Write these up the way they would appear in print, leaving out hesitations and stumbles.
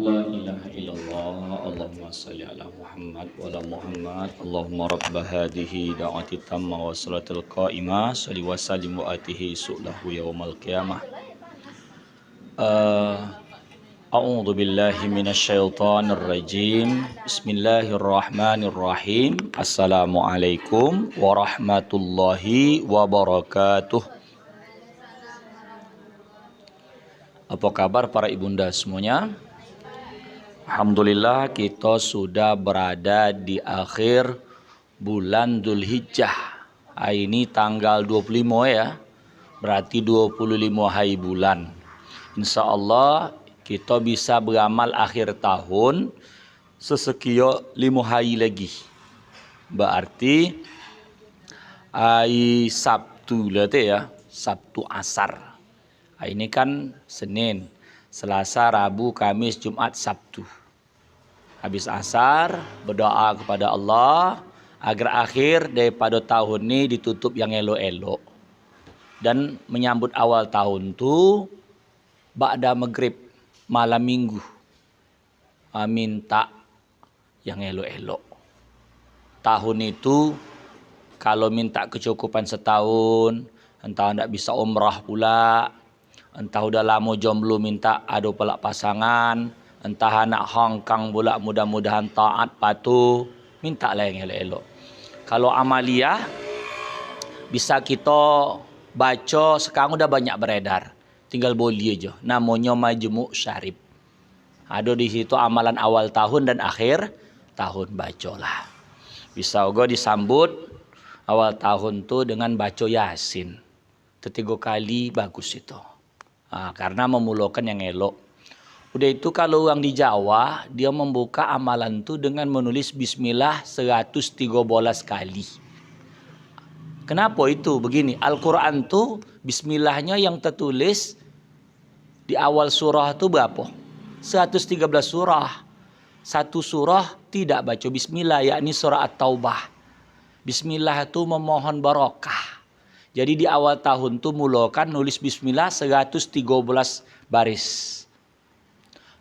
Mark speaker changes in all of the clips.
Speaker 1: La ilaha illallah, Allahumma salli ala Muhammad wa ala Muhammad. Allahumma rabba hadhihi da'wati tamma wa salatul qa'imah salli wa sallim wa atihi su'lahu yawmal qiyamah. A'udzu billahi minasyaitonir rajim. Bismillahirrahmanirrahim. Assalamualaikum warahmatullahi wabarakatuh. Apa kabar para ibunda semuanya? Alhamdulillah kita sudah berada di akhir bulan Dzulhijjah. Ini tanggal 25 ya. Berarti 25 hari bulan. Insya Allah kita bisa beramal akhir tahun sesekio 5 hari lagi. Berarti hari Sabtu lah ya. Sabtu asar. Ini kan Senin, Selasa, Rabu, Kamis, Jumat, Sabtu. Habis asar, berdoa kepada Allah agar akhir daripada tahun ini ditutup yang elok-elok. Dan menyambut awal tahun tu ba'da maghrib, malam minggu. Minta yang elok-elok. Tahun itu kalau minta kecukupan setahun, entah tidak bisa umrah pula, entah udah lama jomblo minta ada pula pasangan, entah anak hongkang pula mudah-mudahan taat patuh, minta lah yang elok-elok. Kalau amalia bisa kita baca, sekarang udah banyak beredar, tinggal boleh aja. Namanya Majmu' Syarif. Ada di situ amalan awal tahun dan akhir tahun, bacalah. Bisa juga disambut awal tahun tu dengan baca Yasin. 3 kali bagus itu. Karena memulakan yang elok. Udah itu kalau orang di Jawa, dia membuka amalan tu dengan menulis Bismillah 113 kali. Kenapa itu? Begini, Al-Quran tu Bismillahnya yang tertulis di awal surah tu berapa? 113 surah. Satu surah tidak baca Bismillah, yakni surah At-Taubah. Bismillah itu memohon barakah. Jadi di awal tahun tu mulakan nulis Bismillah 113 baris.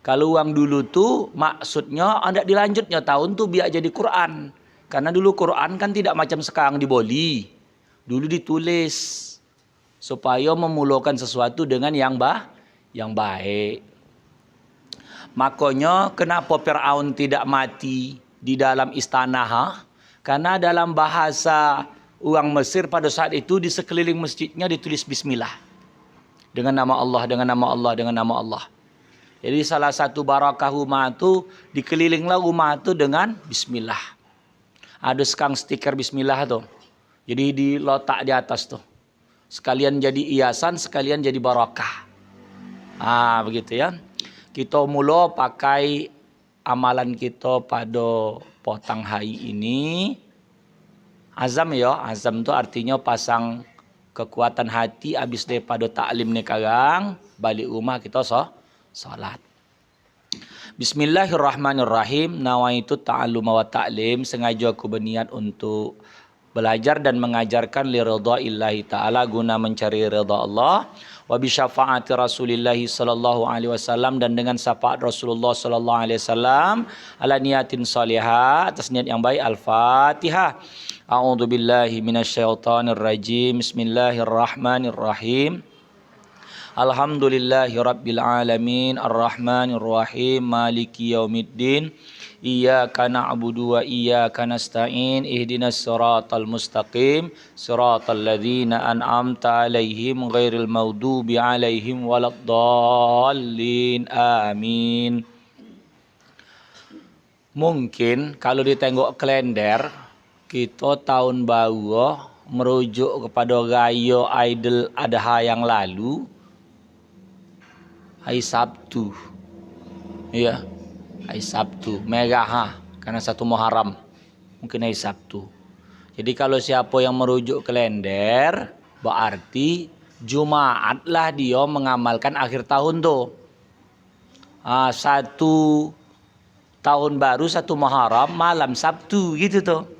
Speaker 1: Kalau uang dulu tu maksudnya tidak dilanjutnya tahun tu biar jadi Quran. Karena dulu Quran kan tidak macam sekarang diboli. Dulu ditulis supaya memulakan sesuatu dengan yang baik. Makanya kenapa Fir'aun tidak mati di dalam istana? Karena dalam bahasa orang Mesir pada saat itu di sekeliling masjidnya ditulis Bismillah. Dengan nama Allah, dengan nama Allah, dengan nama Allah. Jadi salah satu barakah rumah itu dikelilinglah rumah itu dengan Bismillah. Ada sekarang stiker Bismillah tuh. Jadi diletak di atas tuh. Sekalian jadi hiasan, sekalian jadi barakah. Begitu ya. Kita mula pakai amalan kita pada potang hari ini. Azam ya, azam tu artinya pasang kekuatan hati habis daripada taklim ni sekarang, balik rumah kita salat. Bismillahirrahmanirrahim. Nawaitu ta'alluma wa ta'lim, sengaja aku berniat untuk belajar dan mengajarkan li ridaillahi ta'ala, guna mencari ridha Allah, wa bi syafaati Rasulillah sallallahu alaihi wasallam, dan dengan syafaat Rasulullah sallallahu alaihi wasallam, ala niyatin salihah, atas niat yang baik. Al-Fatihah. A'udzu billahi minasyaitonir rajim. Bismillahirrahmanirrahim. Alhamdulillahi rabbil alamin, arrahmanir rahim, maliki yaumiddin. Iyyaka na'budu wa iyyaka nasta'in. Ihdinas siratal mustaqim, siratal ladzina an'amta 'alaihim ghairil maghdubi 'alaihim waladdallin. Amin. Mungkin kalau ditengok kalender, kita tahun baru merujuk kepada raya Aidil Adha yang lalu, hari Sabtu. Ya, hari Sabtu. Merah karena 1 Muharram. Mungkin hari Sabtu. Jadi kalau siapa yang merujuk kalender, berarti Jumaat lah dia mengamalkan akhir tahun tu. 1 tahun baru 1 Muharram malam Sabtu gitu tuh.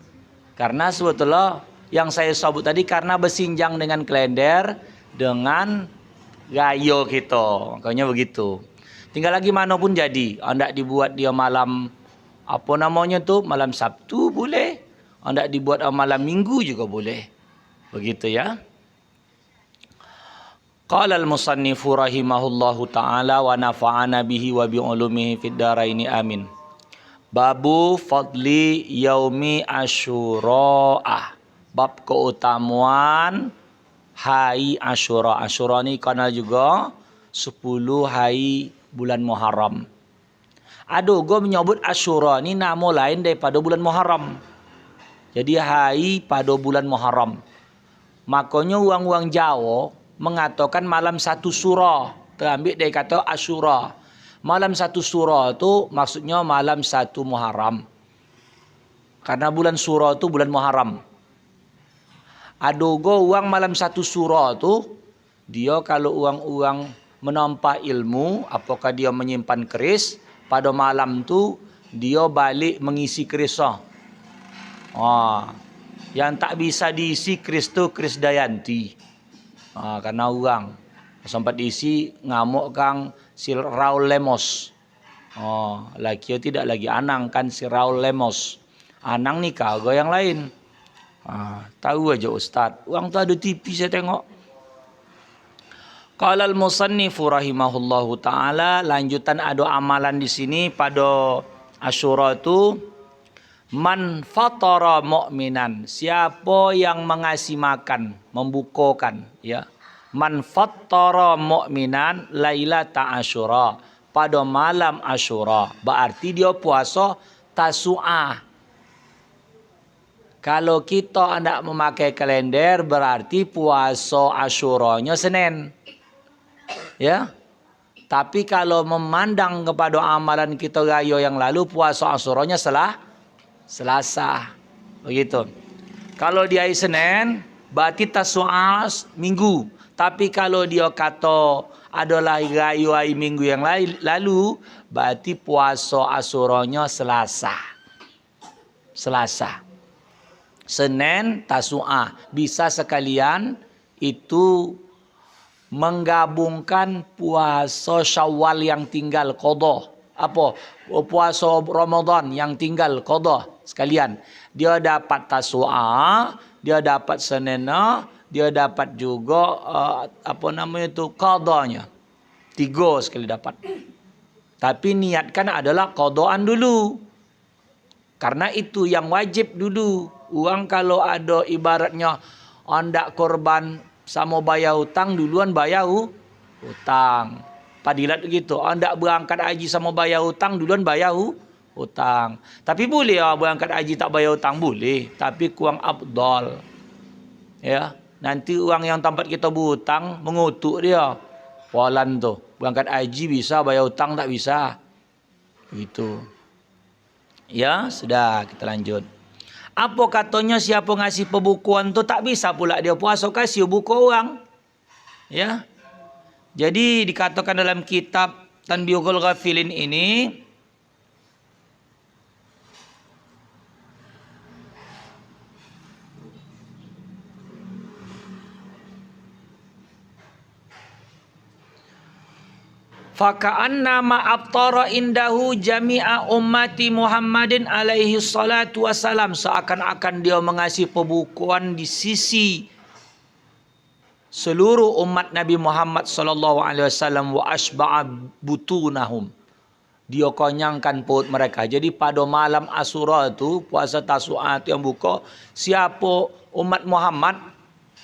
Speaker 1: Karena sebetulnya yang saya sebut tadi karena bersinjang dengan kalender dengan raya kita. Makanya begitu. Tinggal lagi mana pun jadi. Hendak dibuat dia malam apa namanya tu, malam Sabtu boleh. Hendak dibuat malam Minggu juga boleh. Begitu ya. Qala al-musannifu rahimahullahu ta'ala wa nafa'ana bihi wa bi'ulumihi fid dharaini amin. Babu fadli yaumi Asyura. Bab keutamaan hari Asyura. Asyura ni kenal juga 10 hari bulan Muharram. Aduh, gue menyebut Asyura ni nama lain daripada bulan Muharram. Jadi hari pada bulan Muharram. Makanya orang-orang Jawa mengatakan malam satu surah. Terambil dari kata Asyura. Malam satu surah tu maksudnya malam satu Muharram. Karena bulan surah tu bulan Muharram. Adogo orang malam satu surah tu, dia kalau orang-orang menampak ilmu, apakah dia menyimpan keris, pada malam tu dia balik mengisi keris. Yang tak bisa diisi keris tu keris Dayanti. Karena orang sempat diisi ngamuk kang si Raul Lemos. Laki tidak lagi Anang kan si Raul Lemos. Anang ni kagak yang lain. Tahu aja Ustaz. Orang tu ada TV saya tengok. Qala al-musannifu rahimahullahu taala, lanjutan ada amalan di sini pada Asyura tu, man fatara mu'minan, siapa yang mengasih makan, membukakan ya. Man fatara mu'minan lailata Asyura, pada malam Asyura, berarti dia puasa Tasu'ah. Kalau kita hendak memakai kalender, berarti puasa Asyuranya Senin. Ya. Tapi kalau memandang kepada amalan kita raya yang lalu, puasa Asyuranya Selasa. Begitu. Kalau dia hari Senin, berarti Tasu'ah Minggu. Tapi kalau dia kata adalah raya hari Minggu yang lalu, berarti puasa Asyuranya Selasa. Senin, Tasu'ah. Bisa sekalian itu menggabungkan puasa Syawal yang tinggal qada. Puasa Ramadan yang tinggal qada sekalian. Dia dapat Tasu'ah, dia dapat Senin, dia dapat juga qadanya. 3 sekali dapat. Tapi niatkan adalah qadaan dulu. Karena itu yang wajib dulu. Orang kalau ada ibaratnya hendak korban sama bayar hutang, duluan bayar hutang. Padilat begitu. Hendak berangkat haji sama bayar hutang, duluan bayar hutang. Tapi boleh berangkat haji tak bayar hutang, boleh. Tapi kurang afdal. Ya, nanti orang yang tempat kita berhutang mengutuk dia. Walan tu. Berangkat haji bisa, bayar hutang tak bisa. Begitu. Ya, sudah kita lanjut. Apa katanya siapa ngasih pembukuan tu tak bisa pula dia puasa, kasih buku orang. Ya. Jadi dikatakan dalam kitab Tanbihul Ghafilin ini, faka'anna ma'aftara indahu jami'a ummati Muhammadin alaihi salatu wassalam, seakan-akan dia mengasih pembukuan di sisi seluruh umat Nabi Muhammad sallallahu alaihi wasallam, wa asba'a butunahum, dia konyangkan perut mereka. Jadi pada malam Asyura tu, puasa Tasu'ah yang buka, siapa umat Muhammad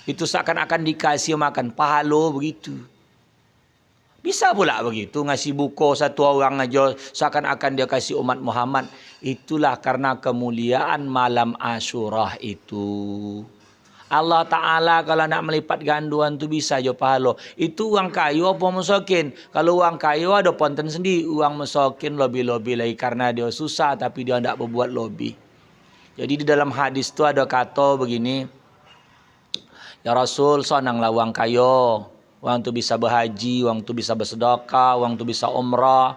Speaker 1: itu seakan-akan dikasih makan pahala begitu. Bisa pula begitu ngasih buku satu orang aja seakan-akan dia kasih umat Muhammad. Itulah karena kemuliaan malam Asyura itu. Allah Ta'ala kalau nak melipat ganduan tu bisa je pahala. Itu orang kaya apa masakin? Kalau orang kaya ada ponten sendiri. Orang masakin lebih-lebih lagi karena dia susah tapi dia tidak berbuat lebih. Jadi di dalam hadis tu ada kata begini. Ya Rasul, senanglah orang kaya. Orang tu bisa berhaji, orang tu bisa bersedekah, orang tu bisa umrah.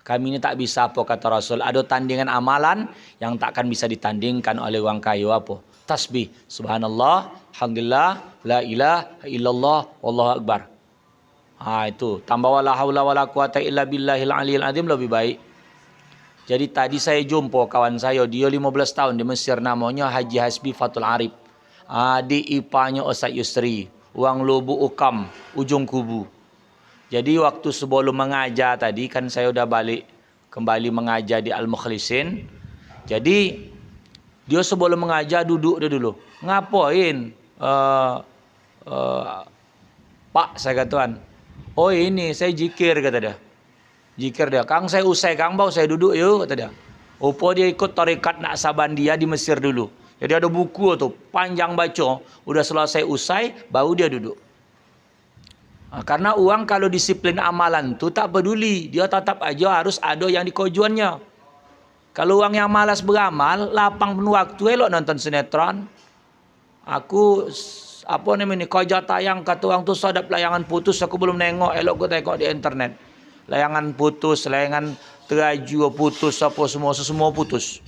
Speaker 1: Kami ni tak bisa apa kata Rasul. Ada tandingan amalan yang takkan bisa ditandingkan oleh orang kaya apa? Tasbih. Subhanallah, alhamdulillah, la ilaha illallah, wallahu akbar. Itu tambah wala haula wala quwata illa billahil aliyil azim lebih baik. Jadi tadi saya jumpa kawan saya, dia 15 tahun di Mesir, namanya Haji Hasbi Fatul Arif. Adik ipanya Ustaz Yusri, Wang Lubu Ukam, Ujung Kubu. Jadi waktu sebelum mengajar tadi kan saya udah balik kembali mengajar di Al-Mukhlisin. Jadi dia sebelum mengajar duduk dia dulu. Ngapain? Pak, saya katakan. Oh ini saya zikir kata dia. Zikir dia. Kang saya usai Kang bau saya duduk yuk kata dia. Opo dia ikut tarekat Naqsabandia di Mesir dulu. Jadi ada buku tuh panjang baca. Udah selesai usai baru dia duduk. Karena uang kalau disiplin amalan tu tak peduli. Dia tetap aja harus ada yang dikojuannya. Kalau uang yang malas beramal, lapang penuh waktu elok nonton sinetron. Aku apa namanya koja tayang kata orang tu sadap layangan putus aku belum nengok, elok aku tengok di internet. Layangan putus, layangan teraju putus, apa semua putus.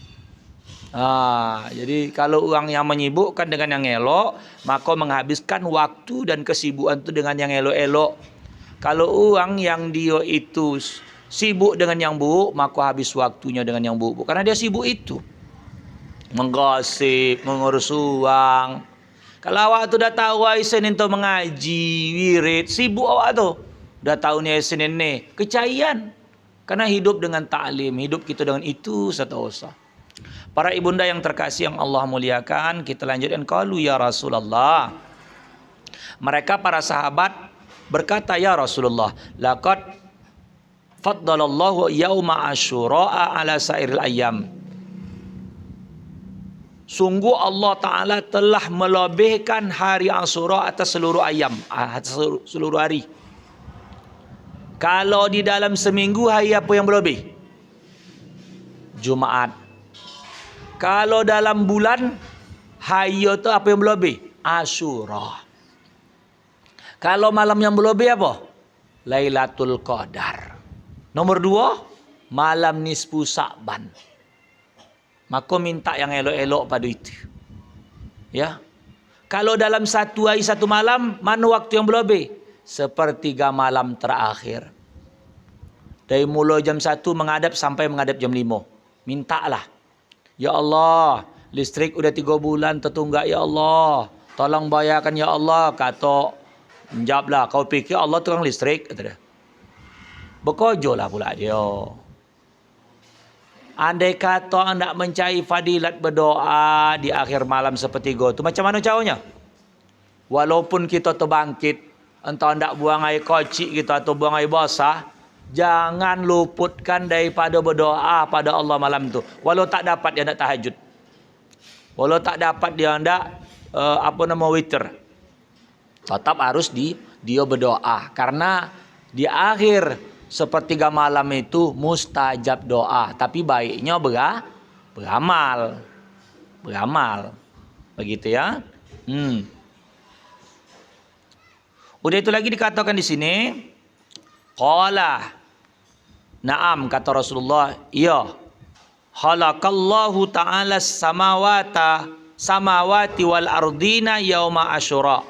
Speaker 1: Jadi kalau orang yang menyibukkan dengan yang elok, maka menghabiskan waktu dan kesibukan itu dengan yang elok-elok. Kalau orang yang dia itu sibuk dengan yang buruk, maka habis waktunya dengan yang buruk. Karena dia sibuk itu. Menggosip, mengurus uang. Kalau awak tu dah tahu hari Senin tu mengaji, wirid, sibuk awak tu. Dah tahu ni hari Senin ni, kecahian. Karena hidup dengan ta'lim, hidup kita dengan itu setaosa. Para ibunda yang terkasih yang Allah muliakan, kita lanjutkan qalu ya Rasulullah. Mereka para sahabat berkata, ya Rasulullah, laqad faddalallahu yauma asyura ala sairil ayyam. Sungguh Allah Ta'ala telah melebihkan hari Ashura atas seluruh ayam, atas seluruh hari. Kalau di dalam seminggu, hari apa yang berlebih? Jumaat. Kalau dalam bulan, hari itu apa yang berlebih? Ashura. Kalau malam yang berlebih apa? Lailatul Qadar. Nomor 2, malam nisfu Sa'ban. Maka minta yang elok-elok pada itu. Ya. Kalau dalam satu hari satu malam, mana waktu yang berlebih? Sepertiga malam terakhir. Dari mula jam 1 menghadap sampai menghadap jam 5. Mintalah. Ya Allah, listrik udah 3 bulan tertunggak ya Allah. Tolong bayarkan ya Allah. Kata, menjawablah, kau fikir Allah tukang listrik? Kata dia. Berkojolah pula dia. Andai kata anda mencari fadilat berdoa di akhir malam sepertiga itu, macam mana caranya? Walaupun kita terbangkit, entah anda buang air kocik kita atau buang air basah, jangan luputkan daripada berdoa pada Allah malam itu. Walau tak dapat dia nak tahajud. Walau tak dapat dia nak witir. Tetap harus dia berdoa. Karena di akhir sepertiga malam itu mustajab doa. Tapi baiknya beramal. Beramal. Begitu ya. Udah itu lagi dikatakan di sini. Qala. Naam kata Rasulullah. Iya. Khalaqallahu ta'ala samawati wal ardina yauma asyura.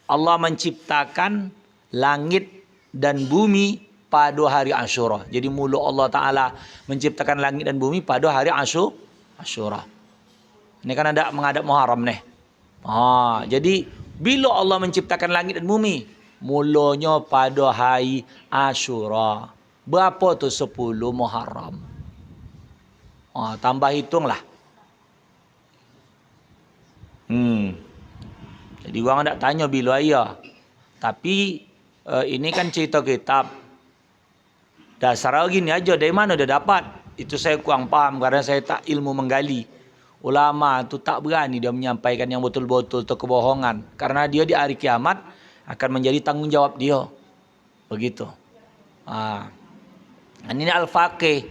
Speaker 1: Allah menciptakan langit dan bumi pada hari Ashura. Jadi mula Allah Ta'ala menciptakan langit dan bumi pada hari Ashura. Ini kan ada menghadap Muharram nih. Jadi bila Allah menciptakan langit dan bumi, mulanya pada hari Ashura. Berapa tu 10 Muharram? Tambah hitunglah. Jadi orang tak tanya bila ayah. Tapi ini kan cerita kitab. Dasar gini aja, dari mana dia dapat? Itu saya kurang paham karena saya tak ilmu menggali. Ulama tu tak berani dia menyampaikan yang betul-betul atau kebohongan. Karena dia di hari kiamat akan menjadi tanggungjawab dia. Begitu. Ini Al-Faqih.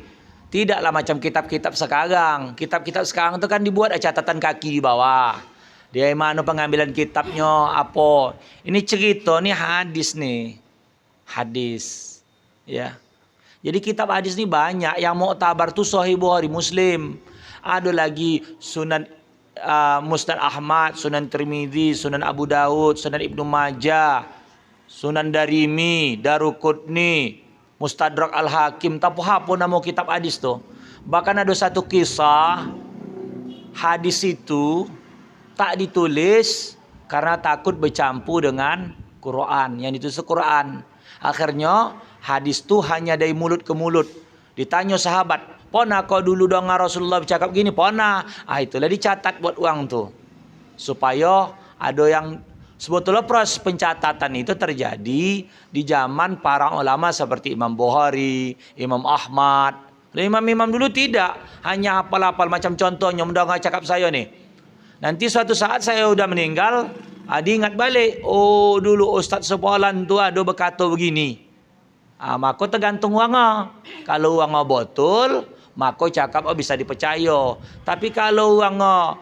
Speaker 1: Tidaklah macam kitab-kitab sekarang. Kitab-kitab sekarang tu kan dibuat catatan kaki di bawah. Dari mana pengambilan kitabnya, apa. Ini cerita, ni hadis nih. Hadis. Ya. Jadi kitab hadis ni banyak. Yang muktabar tu Sahih Bukhari Muslim. Ada lagi Sunan Musnad Ahmad, Sunan Tirmizi, Sunan Abu Daud, Sunan Ibnu Majah. Sunan Darimi, Daruqutni, Mustadrak Al-Hakim, tapi apa nama kitab hadis tu. Bahkan ada satu kisah hadis itu tak ditulis karena takut bercampur dengan Quran, yang ditulis Quran. Akhirnya hadis tu hanya dari mulut ke mulut. Ditanya sahabat, "Pernah kau dulu dengar Rasulullah bercakap gini?" "Pernah." Itulah dicatat buat orang tu. Supaya ada yang sebetulnya proses pencatatan itu terjadi di zaman para ulama seperti Imam Bukhari, Imam Ahmad. Imam-imam dulu tidak, hanya hafal-hafal macam contohnya mendengar cakap saya nih. Nanti suatu saat saya udah meninggal, diingat balik, oh dulu Ustaz Sepolan tu ada berkata begini. Maka tergantung wanga. Kalau wanga betul, maka cakap bisa dipercaya. Tapi kalau wanga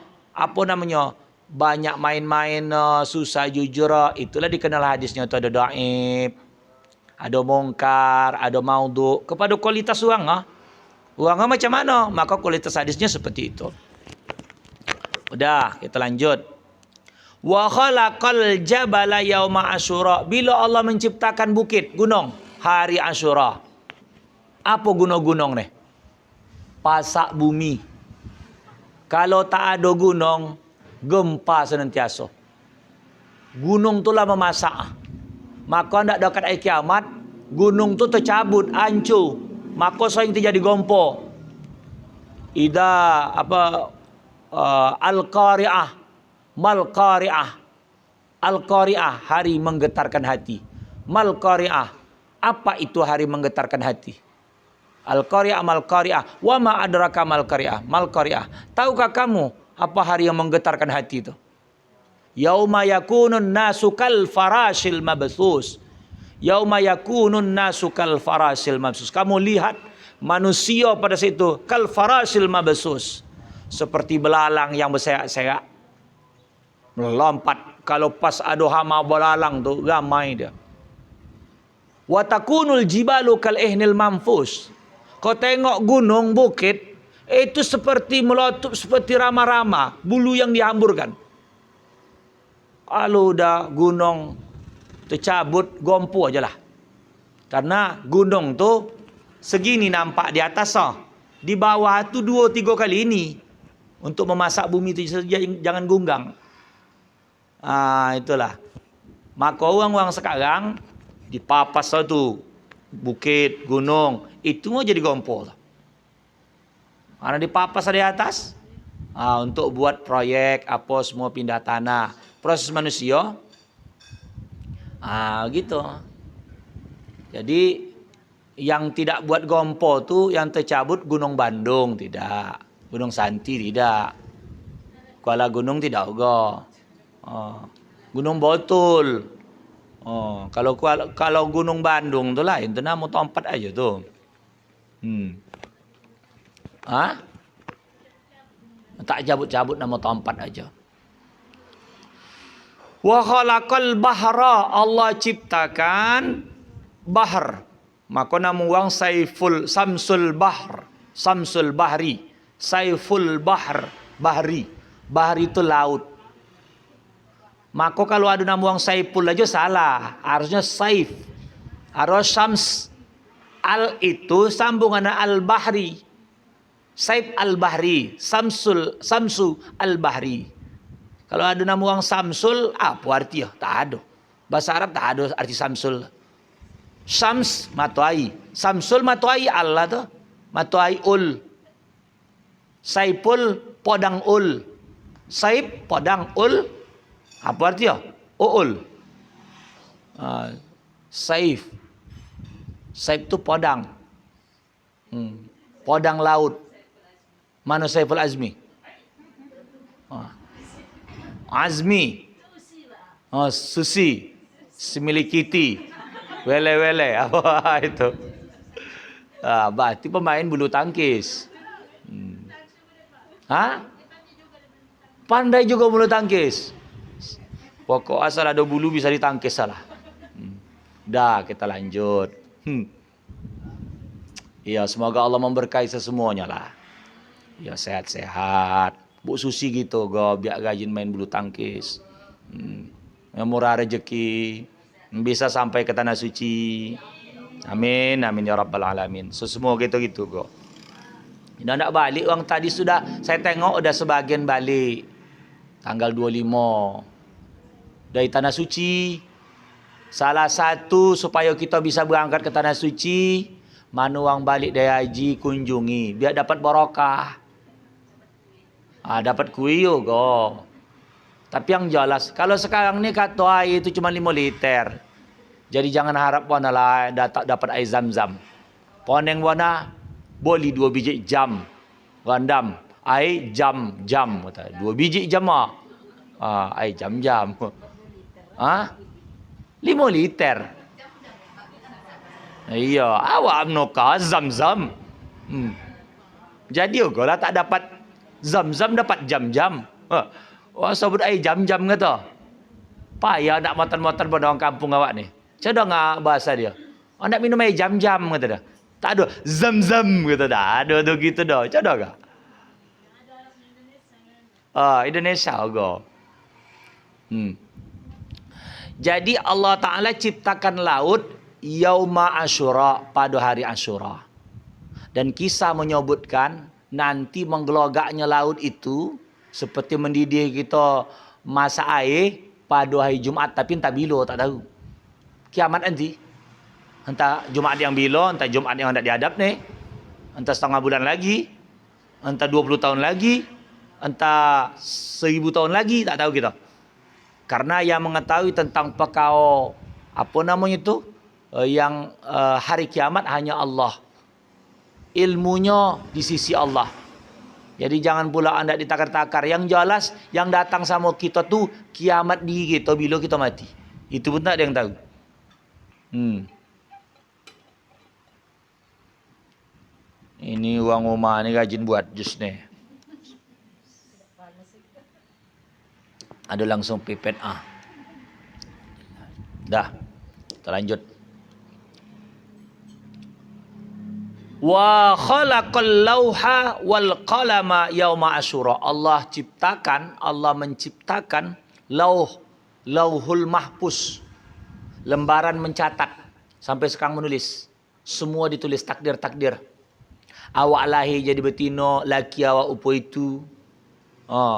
Speaker 1: banyak main-main, susah jujur, itulah dikenal hadisnya itu ada dhaif, ada mungkar, ada maudhu. Kepada kualitas wanga macam mana, maka kualitas hadisnya seperti itu. Udah, kita lanjut. Wa khalaqal jabala yauma asyura. Bila Allah menciptakan bukit, gunung, hari Asyura. Apa gunung-gunung nih? Pasak bumi. Kalau tak ada gunung, gempa senantiasa. Gunung tu lah memasak. Maka hendak dekat air kiamat, gunung tu tercabut, hancur. Maka sering terjadi gompo. Al-Qari'ah, Mal-Qari'ah. Al-Qari'ah, hari menggetarkan hati. Mal-Qari'ah, apa itu hari menggetarkan hati? Al-Qari'ah, Mal-Qari'ah. Wa ma adraka Mal-Qari'ah. Mal-Qari'ah. Tahukah kamu apa hari yang menggetarkan hati itu? Yauma yakunun nasu kal farashil mabthus. Yauma yakunun nasu kal farashil mabthus. Kamu lihat manusia pada situ kal farashil mabthus, seperti belalang yang berserak-serak, melompat. Kalau pas ada hama belalang tu ramai dia. Wa takunul jibalu kal ihnil manfus. Kau tengok gunung bukit itu seperti melotup, seperti rama-rama bulu yang dihamburkan. Kalau dah gunung tercabut, gompo aja lah. Karena gunung tu segini nampak di atas, di bawah tu 2-3 kali ini. Untuk memasak bumi itu jangan gunggang. Itulah. Maka orang-orang sekarang dipapas tu bukit, gunung, itu mau jadi gompo. Karena dipapas di atas, untuk buat proyek apa semua pindah tanah. Proses manusia, gitu. Jadi yang tidak buat gompo tu yang tercabut Gunung Bandung tidak, Gunung Santi tidak, Kuala Gunung tidak juga, Gunung Botul. Kalau Gunung Bandung tu lain, tu nama tempat aja tu. Tak cabut-cabut nama tempat aja. Wa khalaqal bahra, Allah ciptakan bahar. Maka nama orang Samsul Bahr, Samsul Bahri, Saiful Bahr, Bahri. Bahri itu laut. Maka kalau ada nama orang Saiful aja salah, harusnya Saif. Harus Syams. Al itu sambungan Al-Bahri. Saif Al-Bahri, Samsu Al-Bahri. Kalau ada nama orang Samsul, apa artinya? Tak ada. Bahasa Arab tak ada arti Samsul. Syams, matahari. Samsul, matahari Allah tu. Matahari ul. Saiful, podang ul. Saif, podang ul. Apa artinya? Ul. Saif. Saif tu podang. Podang laut. Mana Saiful Azmi? Azmi. Susi. Similikiti. Wele-wele. Apa itu? Berarti pemain bulu tangkis. Pandai juga bulu tangkis. Pokok asal ada bulu bisa ditangkis salah. Dah, kita lanjut. Ya, semoga Allah memberkahi semuanya lah. Ya, sehat-sehat. Bu Susi gitu, biar rajin main bulu tangkis. Yang murah rezeki. bisa sampai ke tanah suci. Amin, amin ya rabbal alamin. So, semua gitu-gitu kok. Dah nak balik orang tadi sudah, saya tengok udah sebagian balik. Tanggal 25 dari tanah suci. Salah satu supaya kita bisa berangkat ke tanah suci, mana orang balik dari haji kunjungi, biar dapat barokah. Dapat kuih juga. Tapi yang jelas, kalau sekarang ni kata air itu cuma 5 liter. Jadi jangan harap wana lah dapat air zam-zam. Poneng wana boleh 2 biji jam. Randam. Air jam-jam. 2 biji jam ah. Air jam-jam. 5 liter. Iya, awak menukar zam-zam. Jadi lah tak dapat zam-zam, dapat jam-jam. Wah, sebut air jam-jam kata. Payah nak motor-motor pada orang kampung awak ni. Macam mana bahasa dia? Nak minum air jam-jam kata dah. Tak ada zam-zam kata dah. Ada tu gitu dah. Macam mana kah? Indonesia juga. Jadi Allah Ta'ala ciptakan laut Yauma Asyura, pada hari Asyura. Dan kisah menyebutkan nanti menggelagaknya laut itu seperti mendidih kita masak air pada hari Jumaat, tapi entah bila tak tahu. Kiamat nanti. Entah Jumaat yang bila, entah Jumaat yang hendak dihadap ni, entah setengah bulan lagi, entah 20 tahun lagi, entah 1000 tahun lagi, tak tahu kita. Karena yang mengetahui tentang perkara apa namanya itu, yang hari kiamat hanya Allah. Ilmunya di sisi Allah. Jadi jangan pula anda ditakar-takar. Yang jelas yang datang sama kita tu kiamat diri kita bila kita mati. Itu pun tak ada yang tahu. Ini orang rumah ni rajin buat jus ni. Ada langsung pipet Dah. Kita lanjut. Wa khalaqal lauha wal qalama yauma asyura. Allah menciptakan lauhul mahfuz. Lembaran mencatat. Sampai sekarang menulis. Semua ditulis takdir-takdir. Awak lahir jadi betina, laki awak upo itu.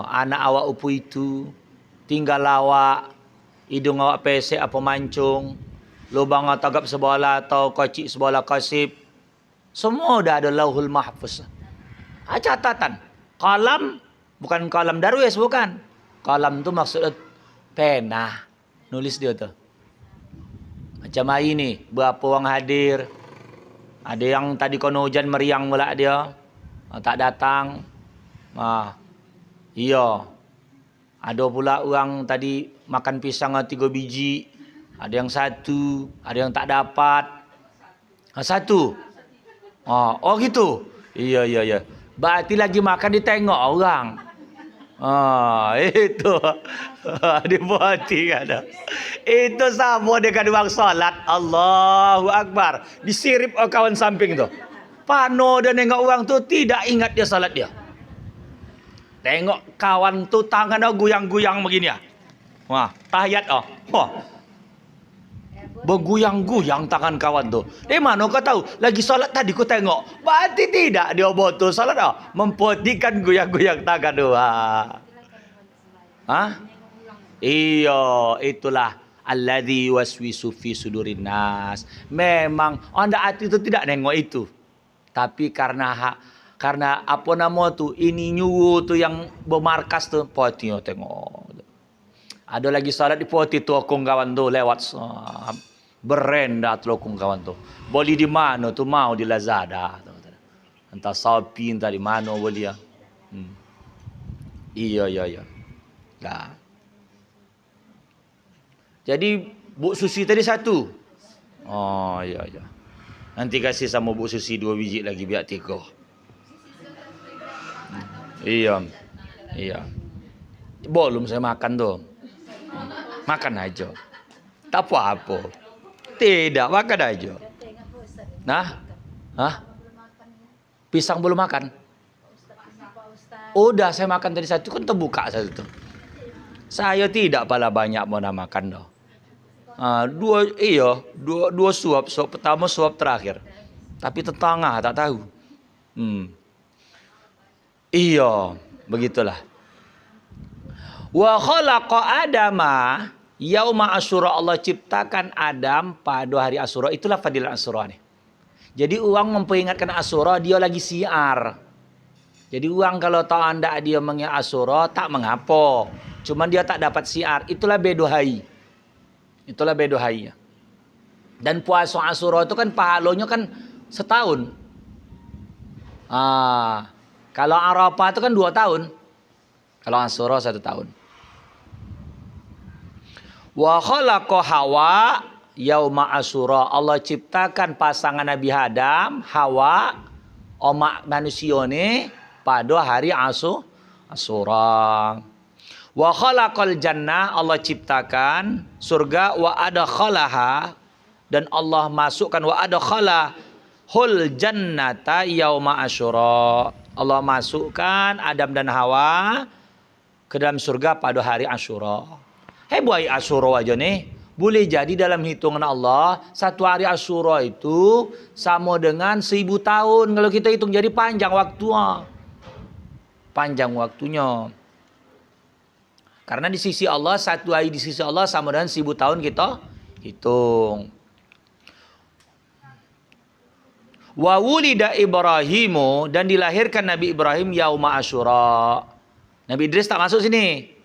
Speaker 1: Anak awak upo itu. Tinggal awak, hidung awak pesek apa mancung, lubang awak tagap sebelah atau kocik sebelah kasip. Semua dah ada lauhul mahfuz. Catatan. Kalam, bukan kalam darwis, bukan. Kalam tu maksudnya pena. Nulis dia tu. Macam hari ni, berapa orang hadir. Ada yang tadi kono hujan meriang pula dia. Tak datang. Iya. Ada pula orang tadi makan pisang 3 biji. Ada yang 1. Ada yang tak dapat. 1. Oh gitu. Iya. Berarti lagi makan ditengok orang. Itu. Dibuati kan. Itu sama dengan orang salat. Allahu Akbar. Disirip kawan samping tu. Pano dia nengok orang tu tidak ingat dia salat dia. Tengok kawan tu tangan dia goyang-goyang begini ya. Tahiyat bergoyang-goyang tangan kawan tu. Mana kau tahu? Lagi solat tadi kau tengok. Berarti tidak dia betul solat mempotikan goyang-goyang tangan tu. Iya, itulah alladzi waswisu fi sudurin nas. Memang anda hati itu tidak nengok itu. Tapi karena apa nama tu, ini nyuruh tu yang bermarkas tu, poti tengok. Ada lagi salat di poti tu akong kawan tu lewat berenda tu akong kawan tu. Boleh di mana tu, mau di Lazada. Entah Shopee, entah di mana boleh ya. Iya. Dah. Jadi Bu Susi tadi 1. Iya. Nanti kasih sama Bu Susi 2 biji lagi biar 3. Iya. Belum saya makan tu. Makan aja. Tak apa-apa. Tidak, makan aja. Pisang belum makan? Udah saya makan tadi 1 kan terbuka 1 tu. Saya tidak pala banyak mau nak makan dah. Dua suap. Suap pertama, suap terakhir. Tapi tetangga tak tahu. Iya, begitulah. Wa khalaqa Adama yauma Asyura, Allah ciptakan Adam pada hari Asyura. Itulah fadilah Asyura nih. Jadi uang memperingatkan Asyura, dia lagi siar. Jadi uang kalau tahu anda dia mengingat Asyura tak mengapa. Cuman dia tak dapat siar. Itulah bedohai. Dan puasa Asyura itu kan pahalanya kan setahun. Kalau Arafah itu kan 2 tahun. Kalau Asyura 1 tahun. Wa khalaqa Hawa yauma Asyura. Allah ciptakan pasangan Nabi Adam, Hawa, omak manusia ni pada hari Asyura. Wa khalaqal jannah, Allah ciptakan surga, wa adkhalaha, dan Allah masukkan, wa adkhalahul jannata yauma Asyura. Allah masukkan Adam dan Hawa ke dalam surga pada hari Asyura. Buat Asyura aja nih. Boleh jadi dalam hitungan Allah, satu hari Asyura itu sama dengan 1000 tahun. Kalau kita hitung, jadi panjang waktunya. Karena di sisi Allah, satu hari di sisi Allah sama dengan 1000 tahun kita hitung. Wa wulida Ibrahimu, dan dilahirkan Nabi Ibrahim yauma Asyura. Nabi Idris tak masuk sini.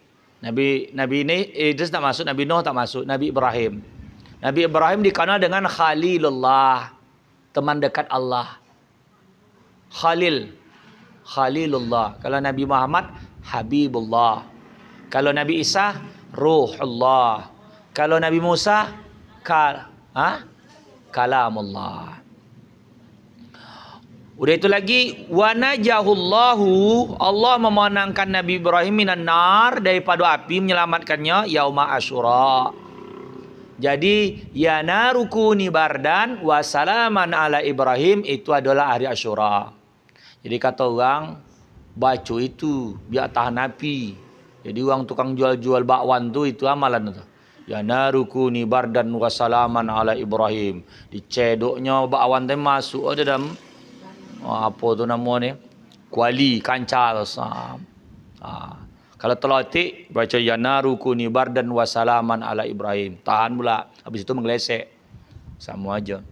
Speaker 1: Nabi ini Idris tak masuk, Nabi Nuh tak masuk, Nabi Ibrahim. Nabi Ibrahim dikenal dengan Khalilullah, teman dekat Allah. Khalilullah. Kalau Nabi Muhammad Habibullah. Kalau Nabi Isa Ruhullah. Kalau Nabi Musa Kalamullah. Udah itu lagi, wa najahullahu, Allah memenangkan Nabi Ibrahim minan nar, daripada api, menyelamatkannya yauma Asyura. Jadi ya narukuni bardan wa salaman ala Ibrahim, itu adalah hari Asyura. Jadi kata orang, baca itu biar tahan api. Jadi orang tukang jual-jual bakwan tu, itu amalan tu. Ya narukuni bardan wa salaman ala Ibrahim. Dicedoknya bakwan tu masuk ada dalam apa tu nama ni? Kuali, kancil. Kalau terletik, baca ya narukuni bardan wa salaman ala Ibrahim. Tahan pula. Habis itu menggelesek. Sama aja.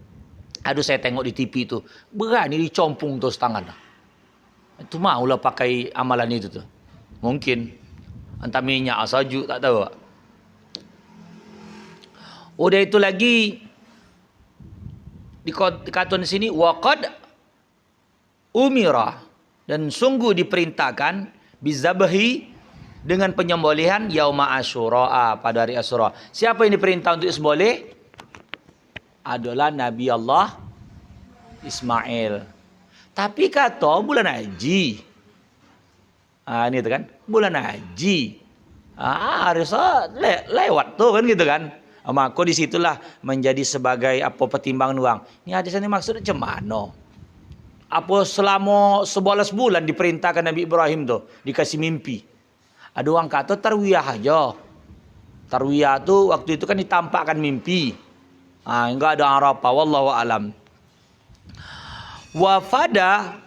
Speaker 1: Aduh, saya tengok di TV tu. Berani dicompung tu setangan. Itu maulah pakai amalan itu tu. Mungkin. Entah minyak, sajuk, tak tahu. Udah itu lagi. Dikatakan di sini. Waqad umira, dan sungguh diperintahkan bizabahi, dengan penyembelihan yauma Asyura, pada hari Asyura. Siapa yang diperintah untuk disembelih? Adalah Nabi Allah Ismail. Tapi kata bulan haji. Ini tu kan, bulan haji. Harusnya lewat tu kan gitu kan. Maka di situlah menjadi sebagai apa pertimbangan orang. Ini hadis ini maksudnya macam mana? Apa selama 11 bulan diperintahkan Nabi Ibrahim tu, dikasih mimpi. Ada orang kata tarwiyah aja. Tarwiyah tu waktu itu kan ditampakkan mimpi. Enggak ada Arafah, wallahu alam. Wafada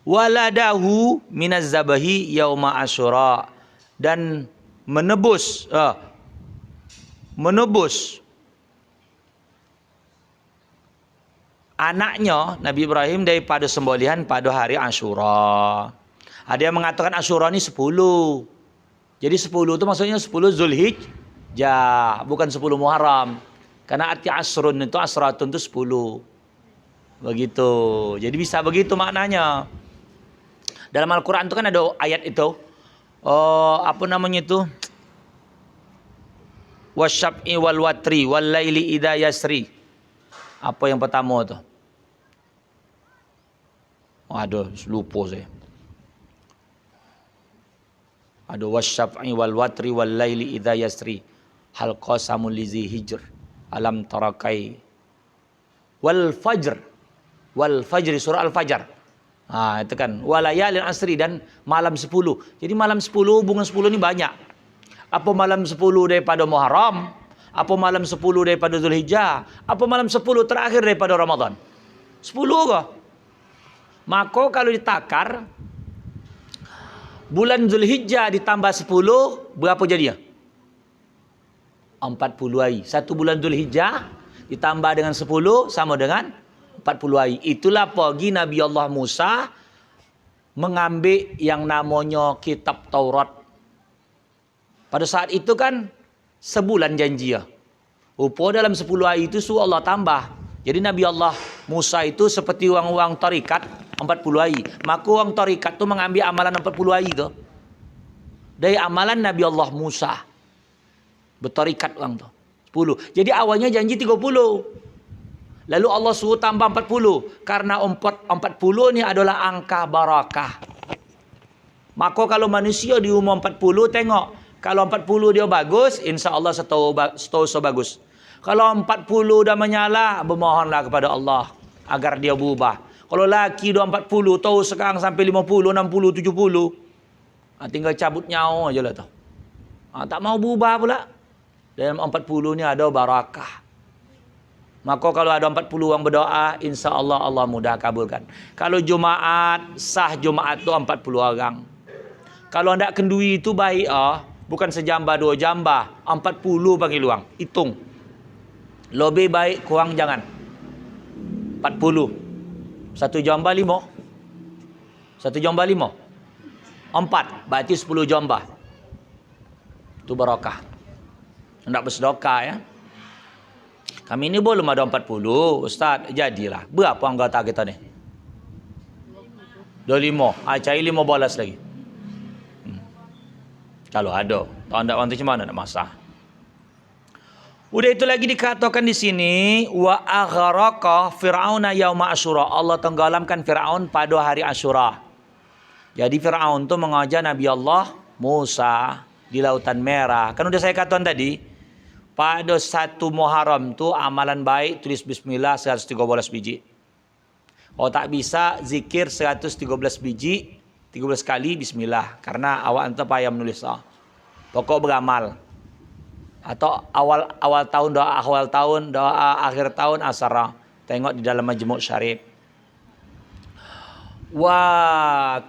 Speaker 1: waladahu minaz zabahi yauma Asyura, dan menebus anaknya Nabi Ibrahim daripada sembelihan pada hari Asyura. Ada yang mengatakan Asyura ni 10. Jadi 10 itu maksudnya 10 Zulhijjah, bukan 10 Muharram. Karena arti asrun itu, asratun itu 10. Begitu. Jadi bisa begitu maknanya. Dalam Al-Quran itu kan ada ayat itu. Apa namanya itu? Wasyab'i wal watri wal laili idza yasri. Apa yang pertama tu? Aduh, lupa saya. Ada wasyaf'i wal watri wal laili idza yasri. Hal qasamul lizi hijr. Alam tarakai. Wal fajr. Wal fajri, surah Al-Fajr. Itu kan. Walayalin asri, dan malam 10. Jadi malam 10, hubungan 10 ni banyak. Apa malam 10 daripada Muharram? Apa malam 10 daripada Zulhijjah? Apa malam 10 terakhir daripada Ramadan? 10 ke? Maka kalau ditakar, bulan Zulhijjah ditambah 10, berapa jadinya? 40 hari. Satu bulan Zulhijjah ditambah dengan 10 sama dengan 40 hari. Itulah pagi Nabi Allah Musa mengambil yang namanya kitab Taurat. Pada saat itu kan sebulan janji ya. Rupa dalam 10 hari itu suruh Allah tambah. Jadi Nabi Allah Musa itu seperti orang-orang tarikat 40 hari. Maka orang tarikat tu mengambil amalan 40 hari tu dari amalan Nabi Allah Musa. Bertarikat orang tu 10. Jadi awalnya janji 30. Lalu Allah suruh tambah 40. Karena 40 ni adalah angka barakah. Maka kalau manusia di umur 40, tengok. Kalau 40 dia bagus, insya Allah seterusnya bagus. Kalau 40 dah menyala, bermohonlah kepada Allah agar dia berubah. Kalau laki dah 40, tahu sekarang sampai 50, 60, 70. Tinggal cabut nyawa je lah tu. Tak mau berubah pula. Dalam 40 ni ada barakah. Maka kalau ada 40 orang berdoa, insya Allah Allah mudah kabulkan. Kalau Jumaat, sah Jumaat tu 40 orang. Kalau hendak kenduri itu baik bukan sejambah dua jambah, 40 bagi luang. Hitung. Lebih baik kurang jangan. 40. Satu jambah 5. Satu jambah 5. 4. Berarti 10 jambah. Itu barakah. Hendak bersedekah ya. Kami ni belum ada 40. Ustaz, jadilah. Berapa anggota kita ni? 25. Cari 15 lagi. Kalau ada. Kalau tak orang tu macam mana nak masak? Udah itu lagi dikatakan di sini. Wa aghraqa Fir'auna yauma Asyura. Allah tenggelamkan Fir'aun pada hari Asyura. Jadi Fir'aun tu mengajar Nabi Allah Musa di Lautan Merah. Kan udah saya katakan tadi. Pada 1 Muharram tu amalan baik tulis bismillah 113 biji. Kalau tak bisa zikir 113 biji 13 kali bismillah karena awak anta payah menulis pokok beramal. Atau awal tahun doa akhir tahun asara. Tengok di dalam Majmu' Syarif. Wa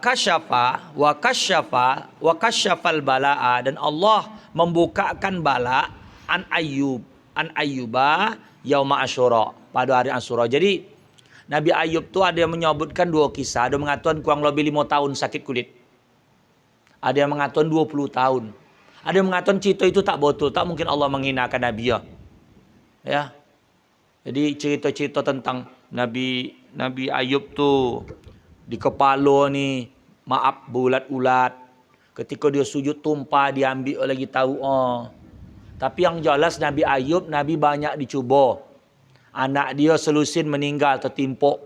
Speaker 1: kasyafal balaa, dan Allah membukakan bala an Ayyuba yauma Asyura, pada hari Asyura. Jadi Nabi Ayub tu ada yang menyebutkan 2 kisah. Ada mengatakan kurang lebih 5 tahun sakit kulit. Ada yang mengatakan 20 tahun. Ada yang mengatakan cerita itu tak betul. Tak mungkin Allah menghinakan Nabi ya. Jadi cerita-cerita tentang Nabi Ayub tu di kepala ni maaf berulat-ulat. Ketika dia sujud tumpah, diambil lagi tahu. Tapi yang jelas Nabi Ayub, Nabi banyak dicuba. Anak dia selusin meninggal tertimpuk.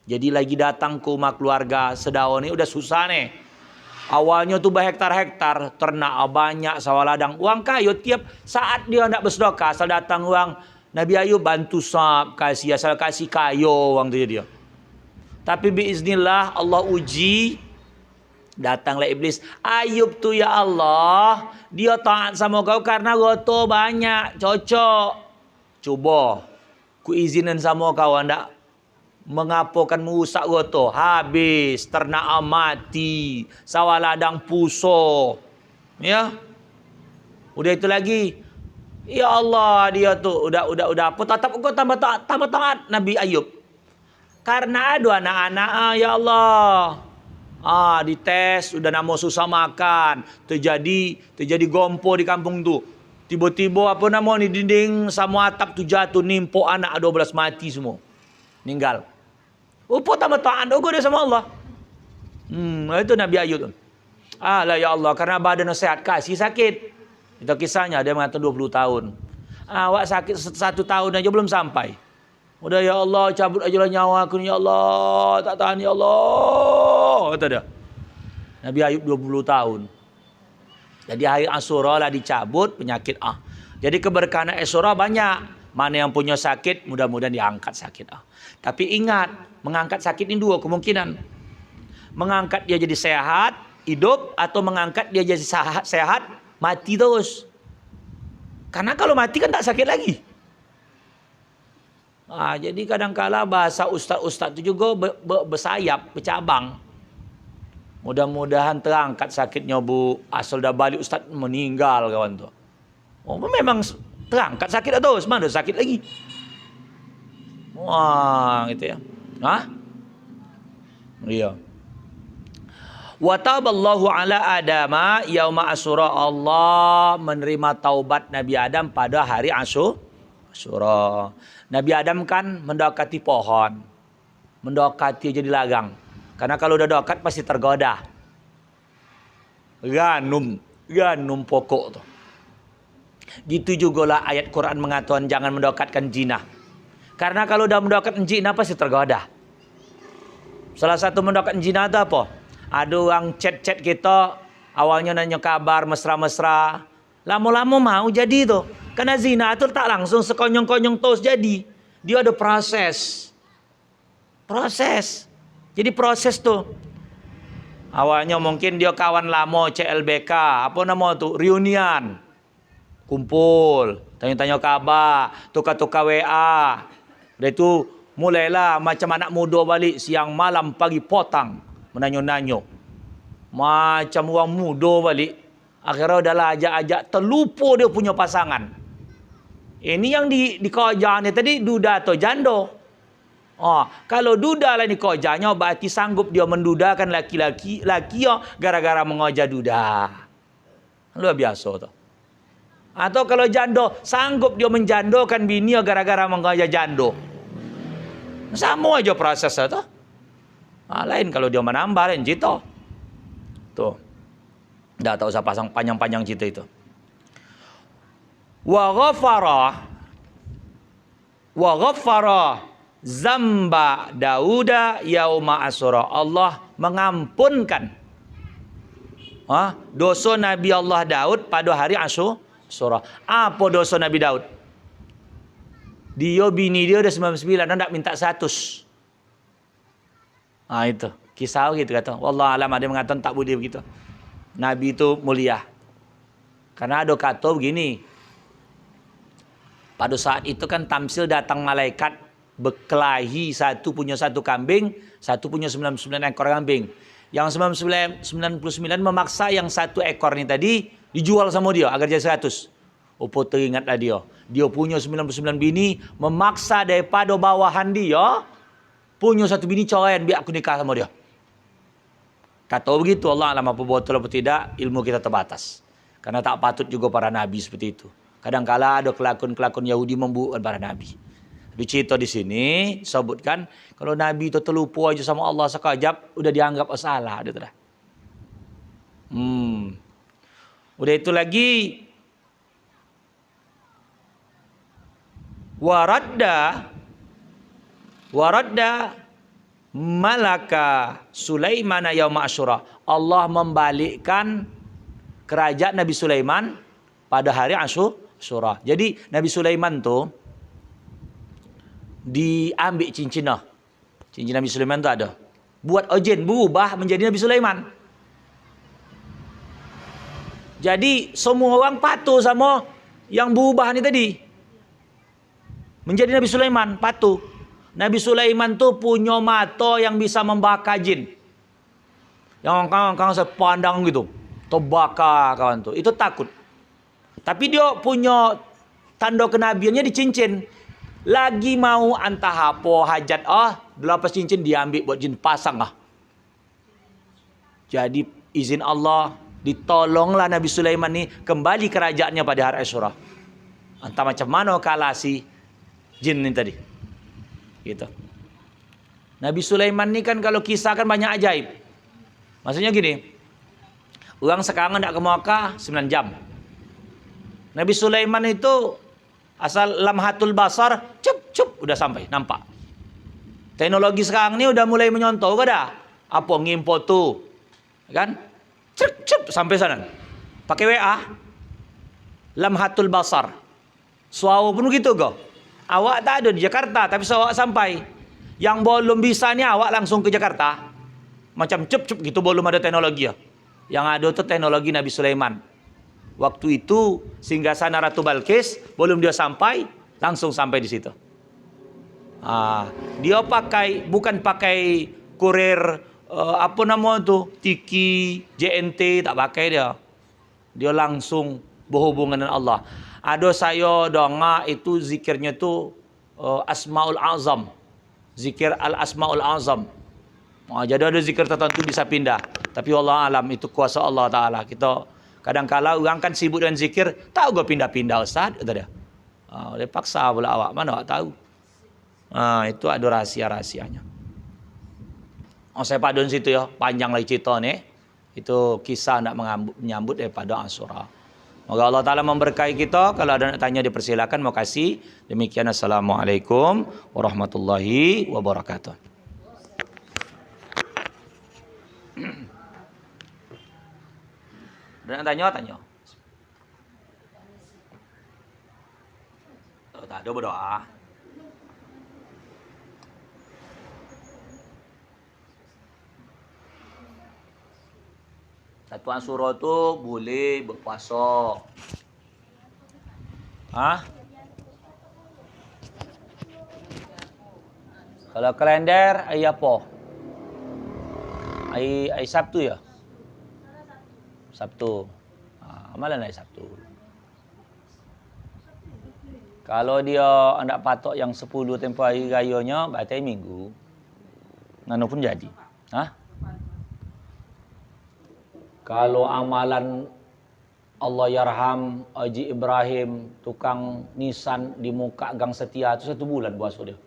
Speaker 1: Jadi lagi datang ke rumah keluarga saudara ni udah susah ni. Awalnya tu berhektar-hektar, ternak banyak, sawah ladang. Orang kaya tiap saat dia nak bersedekah, asal datang orang Nabi Ayub bantu sap, kasih, asal kasih kaya orang tu dia. Tapi biiznillah Allah uji. Datanglah iblis. Ayub tu ya Allah, dia taat sama kau karena goto banyak, cocok. Cuba ku izinin sama kau hendak mengapakan merusak goto. Habis, ternak mati, sawah ladang puso. Ya. Udah itu lagi. Ya Allah, dia tu udah apa tetap kau tambah taat Nabi Ayub. Karena ada anak-anak, ya Allah. Dites, udah nama susah makan. Terjadi gompo di kampung tu. Tiba-tiba apa nama ni, dinding sama atap tu jatuh, nimpuk anak 12 mati semua. Meninggal. Apa tambah taat dia sama Allah. Itu Nabi Ayub tu. Lah ya Allah, karena badan sehat, kasih sakit. Itu kisahnya, dia mengatakan 20 tahun. Awak sakit 1 tahun aja belum sampai. Udah ya Allah, cabut ajalah nyawa aku ni ya Allah. Tak tahan ya Allah. Kata dia. Nabi Ayub 20 tahun. Jadi hari Asyura lah dicabut penyakit Jadi keberkahan Asyura banyak. Mana yang punya sakit, mudah-mudahan diangkat sakit Tapi ingat, mengangkat sakit ini 2 kemungkinan. Mengangkat dia jadi sehat, hidup, atau mengangkat dia jadi sehat, mati terus. Karena kalau mati kan tak sakit lagi. Jadi kadang-kala bahasa ustaz-ustaz itu juga bersayap, bercabang. Mudah-mudahan terangkat sakitnya bu. Asal dah balik ustaz meninggal kawan tu. Memang terangkat sakit atau mana sakit lagi. Wah, gitu ya. Iya. Wa taballahu ala Adama yauma Asyura. Allah menerima taubat Nabi Adam pada hari Asyura. Nabi Adam kan mendekati pohon. Mendekati jadi lagang. Karena kalau udah dekat pasti tergoda. Ganum pokok tu. Gitu juga lah ayat Quran mengatakan jangan mendekatkan zina. Karena kalau udah mendekatkan zina pasti tergoda. Salah satu mendekatkan zina itu apa? Ada orang chat-chat kita, awalnya nanya kabar mesra-mesra. Lama-lama mau jadi tu. Karena zina itu tak langsung sekonyong-konyong terus jadi. Dia ada proses. Jadi proses tu. Awalnya mungkin dia kawan lama CLBK. Apa nama tu? Reunian. Kumpul. Tanya-tanya kabar. Tukar-tukar WA. Dari itu mulailah macam anak muda balik. Siang malam pagi potang. Menanyo-nanyo. Macam orang muda balik. Akhirnya udahlah ajak-ajak. Terlupa dia punya pasangan. Ini yang dikojar ni tadi duda atau jando. Kalau duda lah dikojarnya berarti sanggup dia mendudakan laki-laki gara-gara mengojar duda. Luar biasa tu. Atau kalau jando sanggup dia menjandokan bini gara-gara mengojar jando. Sama aja prosesnya tu. Lain kalau dia menambah lain cerita. Tuh. Dah tak usah pasang panjang-panjang cerita itu. Wa ghafara zamba Dauda yauma Asyura. Allah mengampunkan dosa Nabi Allah Daud pada hari Asyura. Apa dosa Nabi Daud? Dia bini dia dah 99 dan tak minta 100. Itu kisah gitu kata. Wallah alam, ada yang mengatakan tak boleh begitu. Nabi itu mulia. Karena ada kata begini. Pada saat itu kan tamsil datang malaikat berkelahi, satu punya satu kambing, satu punya 99 ekor kambing. Yang 99 memaksa yang satu ekor ni tadi dijual sama dia agar jadi 100. Opo teringatlah dia. Dia punya 99 bini, memaksa daripada bawahan dia punya satu bini ceraian biar aku nikah sama dia. Kata begitu, Allah alam apa betul apa tidak, ilmu kita terbatas. Karena tak patut juga para nabi seperti itu. Kadang-kala ada kelakon-kelakon Yahudi membuatkan para nabi. Tapi cerita di sini sebutkan kalau nabi itu terlupa aja sama Allah sekejap udah dianggap salah dia dah. Udah itu lagi waradda malaka Sulaiman yauma Asyura. Allah membalikkan kerajaan Nabi Sulaiman pada hari Asyura. Jadi Nabi Sulaiman tu diambil cincinnya. Cincin Nabi Sulaiman tu ada. Buat ojen berubah menjadi Nabi Sulaiman. Jadi semua orang patuh sama yang berubah ni tadi. Menjadi Nabi Sulaiman, patuh. Nabi Sulaiman tu punya mata yang bisa membakar jin. Yang orang-orang sepandang gitu. Terbakar kawan tu. Itu takut. Tapi dia punya tanda kenabiannya di cincin. Lagi mau antah apa hajat lepas cincin diambil buat jin pasang Jadi izin Allah ditolonglah Nabi Sulaiman ni kembali kerajaannya pada hari Asyura. Entah macam mana kalah si jin ni tadi. Gitu. Nabi Sulaiman ni kan kalau kisah kan banyak ajaib. Maksudnya gini. Orang sekarang nak ke Makkah 9 jam. Nabi Sulaiman itu asal lamhatul basar, cup udah sampai, nampak. Teknologi sekarang ni udah mulai menyontoh ke dah? Apa ngimpo tu? Kan? Cup sampai sana. Pakai WA. Lamhatul basar. Suara pun begitu ke? Awak tak ada di Jakarta tapi awak sampai. Yang belum bisa ni awak langsung ke Jakarta. Macam cup gitu belum ada teknologi ya. Yang ada tu teknologi Nabi Sulaiman. Waktu itu singgasana Ratu Balkis, belum dia sampai, langsung sampai di situ. Dia bukan pakai kurir apa nama tu, Tiki, JNT, tak pakai dia. Dia langsung berhubungan dengan Allah. Ada saya dengar itu zikirnya tu Asmaul Azam. Zikir Al-Asmaul Azam. Jadi ada zikir tertentu bisa pindah. Tapi Allah alam, itu kuasa Allah Ta'ala. Kita kadang-kala orang kan sibuk dengan zikir, tahu gak pindah-pindah Ustaz? Kata dia. Dia paksa pula awak, mana awak tahu. Itu ada rahasia-rahasianya. Saya padun situ ya, panjang lagi cerita ni. Itu kisah nak menyambut daripada Asyura. Moga Allah Ta'ala memberkahi kita. Kalau ada nak tanya dipersilakan. Makasih. Demikian, Assalamualaikum warahmatullahi wabarakatuh. Ada nak tanya? Tanya. Kalau tak ada, berdoa. Satu Asyura tu boleh berpuasa. Kalau kalender, hari apa? Hari Sabtu ya? Sabtu. Amalan hari Sabtu. Kalau dia hendak patok yang 10 tempoh hari rayanya, berarti hari Minggu. Nganu pun jadi. Kalau amalan Allah yarham Haji Ibrahim, tukang nisan di muka Gang Setia, itu 1 bulan puasa dia.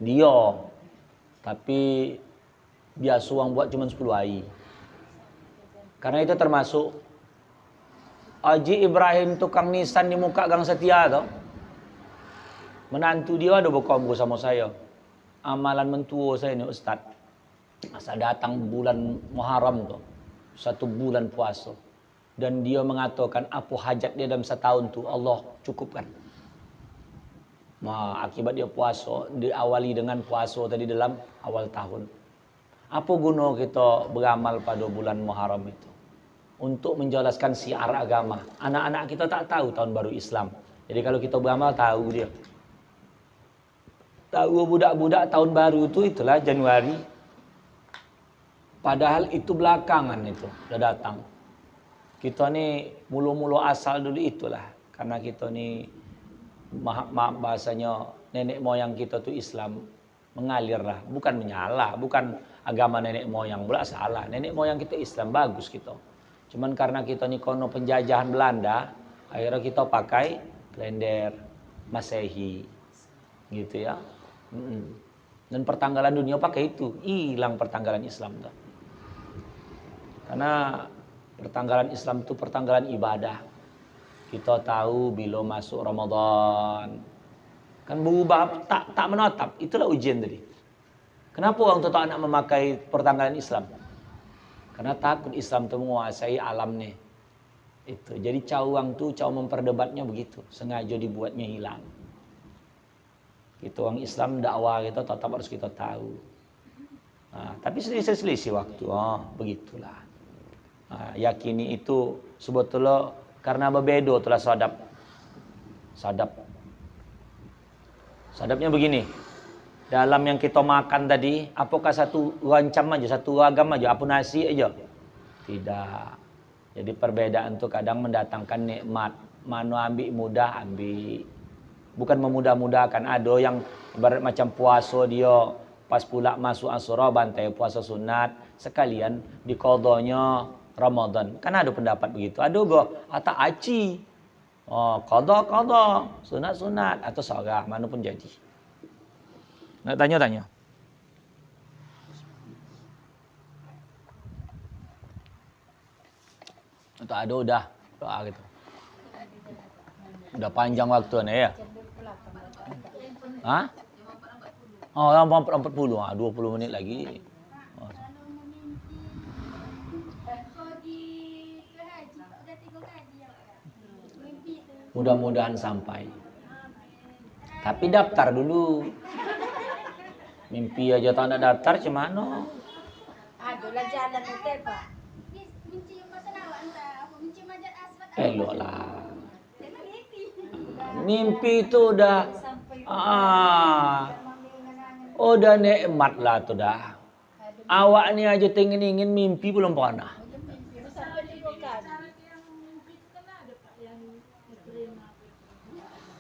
Speaker 1: Dia. Tapi biasa orang buat cuma 10 hari. Karena itu termasuk Haji Ibrahim tukang nisan di muka Gang Setia tu. Menantu dia ada berkumpul sama saya. Amalan mentua saya ni Ustaz. Masa datang bulan Muharram tu, 1 bulan puasa. Dan dia mengatakan apa hajat dia dalam setahun tu Allah cukupkan. Akibat dia puasa, diawali dengan puasa tadi dalam awal tahun. Apa guna kita beramal pada bulan Muharram itu? Untuk menjelaskan syiar agama. Anak-anak kita tak tahu tahun baru Islam. Jadi kalau kita beramal tahu dia. Tahu budak-budak tahun baru itu itulah Januari. Padahal itu belakangan itu dah datang. Kita ni mulu-mulu asal dulu itulah. Karena kita ni bahasanya nenek moyang kita tu Islam, mengalir lah, bukan menyalah, bukan agama nenek moyang pula salah. Nenek moyang kita Islam, bagus kita. Cuman karena kita ni kono penjajahan Belanda, akhirnya kita pakai kalender Masehi. Gitu ya. Dan pertanggalan dunia pakai itu, hilang pertanggalan Islam tu. Karena pertanggalan Islam itu pertanggalan ibadah. Kita tahu bila masuk Ramadan. Kan berubah, tak menatap. Itulah ujian tadi. Kenapa orang tu tak nak memakai pertanggalan Islam? Karena takut Islam tu menguasai alam ni. Itu. Jadi cawang tu, memperdebatnya begitu. Sengaja dibuatnya hilang. Kita orang Islam, dakwah kita tetap harus kita tahu. Tapi selisih waktu. Begitulah. Yakini itu sebetulnya karena berbeda itulah sadap. Sadapnya begini. Dalam yang kita makan tadi, apakah satu rancam aja, satu ragam aja, apa nasi aja? Tidak. Jadi perbedaan itu kadang mendatangkan nikmat. Mana ambil mudah, ambil. Bukan memudah-mudahkan. Ada yang ibarat macam puasa dia, pas pula masuk Asyura, bantai puasa sunat, sekalian diqadanya Ramadan. Kan ada pendapat begitu. Ada juga tak aci. Qada, sunat atau sarah, mana pun jadi. Nak tanya-tanya. Tak ada udah doa gitu. Udah panjang waktu ni ya. Oh, 40. 20 menit lagi. Mudah-mudahan sampai. Tapi daftar dulu. Mimpi aja tak nak daftar, macam mana?
Speaker 2: Adalah jalan hotel, Pak. Mimpi yang pasal awak entah apa
Speaker 1: Elok lah. Mimpi itu udah nikmat lah tuh dah. Awak ni aja ingin mimpi belum pernah.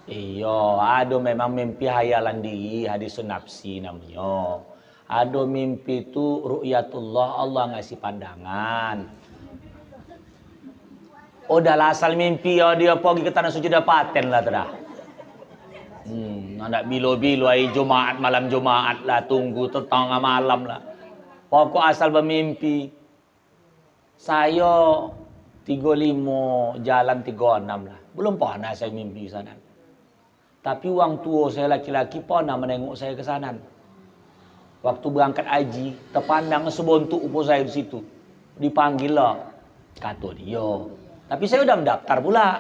Speaker 1: Iya, ada memang mimpi hayalan diri, hadis nafsi namanya. Ada mimpi itu ru'yatullah, Allah ngasih pandangan. Udah lah asal mimpi ya dia pergi ke tanah suci dah paten lah dah. Nak bilo-bilo hari Jumaat, malam Jumaat lah, tunggu tengah malam lah. Pokok asal bermimpi. Saya 35, jalan 36 lah. Belum pernah saya mimpi ke sana. Tapi orang tua saya laki-laki pernah menengok saya ke sana. Waktu berangkat haji, terpandang sebontuk upah saya di situ. Dipanggil lah. Kata dia. Tapi saya udah mendaftar pula.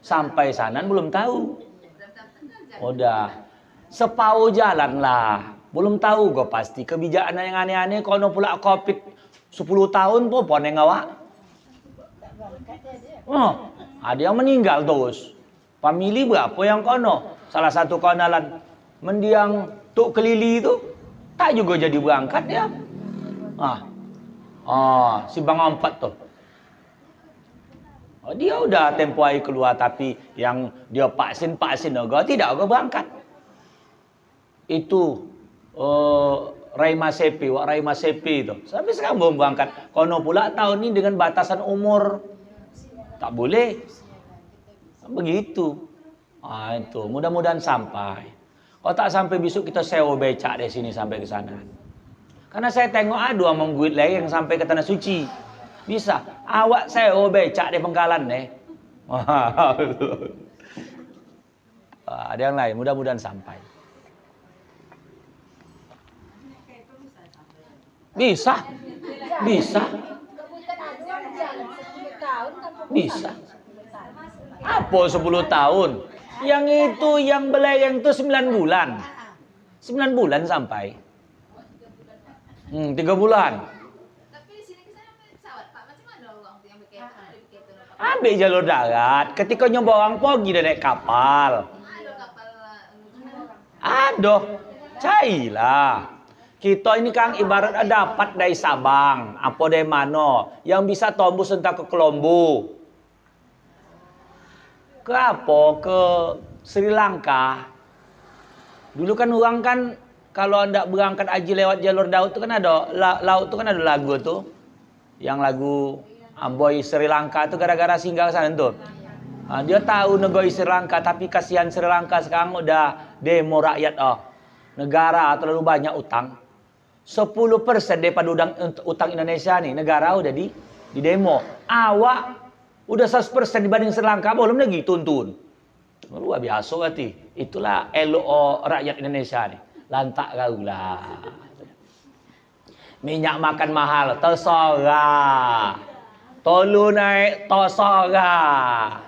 Speaker 1: Sampai sana belum tahu. Udah. Separuh jalan lah. Belum tahu gue pasti. Kebijakan yang aneh-aneh. Kalau pula COVID 10 tahun pun poneng awak. Ada yang meninggal terus. Famili berapa yang kono? Salah satu konalan mendiang Tuk Kelili itu tak juga jadi berangkat ya. Si Bang Empat tuh. Dia udah tempoh hari keluar tapi yang dia vaksin juga tidak juga berangkat. Itu Raima Sepi itu. Sampai sekarang belum berangkat. Kono pula tahun ini dengan batasan umur tak boleh. Begitu. Itu mudah-mudahan sampai. Kalau tak sampai besok kita sewa becak dari sini sampai ke sana. Karena saya tengok ada orang mengguit lagi yang sampai ke tanah suci. Bisa. Awak sewa becak di Pengkalan nih. Ada yang lain. Mudah-mudahan sampai. Bisa. Apa 10 tahun? Yang itu yang belayang itu 9 bulan. 9 bulan sampai. 3 bulan.
Speaker 2: Tapi di sini kita pesawat Pak, macam mana orang yang begitu?
Speaker 1: Ambil jalur darat. Ketika nyoba orang pergi dan naik kapal.
Speaker 2: Ada kapal.
Speaker 1: Ada. Cailah. Kita ini kan ibarat dapat dari Sabang. Apa dari mana. Yang bisa tembus entah ke Colombo. Ke apa? Ke Sri Lanka. Dulu kan orang kan kalau anda berangkat haji lewat jalur laut tu kan ada laut tu kan ada lagu tu. Yang lagu Boy Sri Lanka tu gara-gara singgah ke sana tu. Dia tahu negara Sri Lanka tapi kasihan Sri Lanka sekarang udah demo rakyat negara terlalu banyak utang. 10% daripada utang Indonesia nih negara udah di demo. Awak udah 100% dibanding Sri Lanka, belum lagi tuntun. Luar biasa berarti. Itulah elok rakyat Indonesia nih. Lantak kau lah. Minyak makan mahal, tersorah. Tolu naik, tersorah.